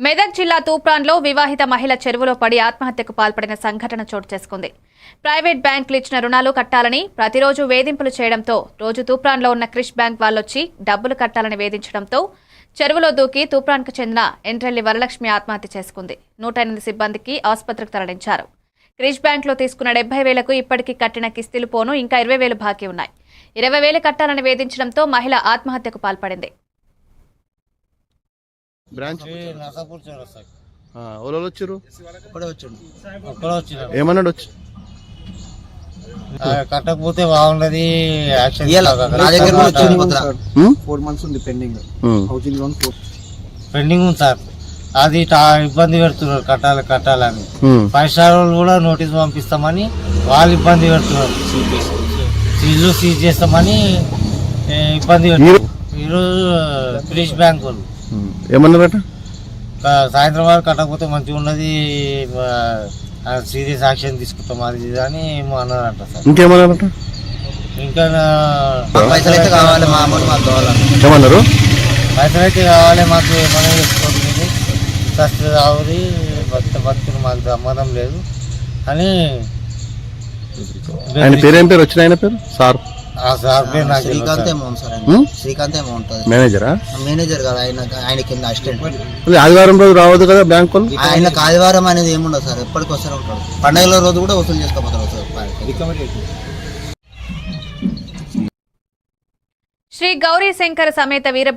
మెదక్ జిల్లా తూప్రాన్లో వివాహిత మహిళ చెరువులో పడి ఆత్మహత్యకు పాల్పడిన సంఘటన చోటు చేసుకుంది. ప్రైవేట్ బ్యాంకులు ఇచ్చిన రుణాలు కట్టాలని ప్రతిరోజు వేధింపులు చేయడంతో రోజు తూప్రాన్లో ఉన్న క్రిష్ బ్యాంక్ వాళ్లొచ్చి డబ్బులు కట్టాలని వేధించడంతో చెరువులో దూకి తూప్రాన్కు చెందిన ఎంట్రెల్లి వరలక్ష్మి ఆత్మహత్య చేసుకుంది. 108 సిబ్బందికి ఆసుపత్రికి తరలించారు. క్రిష్ బ్యాంకులో తీసుకున్న 70,000కు ఇప్పటికీ కట్టిన కిస్తీలు పోను ఇంకా 20,000 బాకీ ఉన్నాయి. 20,000 కట్టాలని వేధించడంతో మహిళ ఆత్మహత్యకు పాల్పడింది. ఏమన్నాడు వచ్చి కట్టకపోతే బాగుండదు. 4 months ఉంది పెండింగ్. హౌసింగ్ లోన్ పెండింగ్ ఉంది సార్. అది ఇబ్బంది పెడుతున్నారు కట్టాలని. 5 స్టార్ వాళ్ళు కూడా నోటీస్ పంపిస్తామని వాళ్ళు ఇబ్బంది పెడుతున్నారు. ఇల్లు సీజ్ చేస్తామని ఇబ్బంది పెడుతున్నారు. ఈరోజు క్రిష్ బ్యాంక్ వాళ్ళు ఏమన్నారట, సాయంత్రం వరకు కట్టకపోతే మంచిగా ఉన్నది, సీరియస్ యాక్షన్ తీసుకుంటాం అది అని ఏమో అన్నారంట సార్. ఇంకేమన్నారట, ఇంకా పైసలు అయితే కావాలి, మా అమౌంట్ మాకు కావాలన్నారు. ఏమన్నారు, పైసలు అయితే కావాలి మాకు, ఏమైనా చేసుకోండి, ఫస్ట్ రావాలి, బతుకులు మాకు సంబంధం లేదు అని. ఆయన పేరేం పేరు వచ్చిన ఆయన పేరు సార్ సార్ పేరు నాకు Srikanth amount sir. Srikanth amount మేనేజరా? మేనేజర్ కదా ఆయన కింద అసిస్టెంట్. ఆదివారం రోజు రావద్దు కదా బ్యాంక్ వాళ్ళు? ఆయనకు ఆదివారం అనేది ఏముండదు సార్, ఎప్పటికి వస్తూనే ఉంటాడు. పండుగల రోజు కూడా వసూలు చేసుకోపోతారు సార్. శ్రీ గౌరీ శంకర సమేత వీర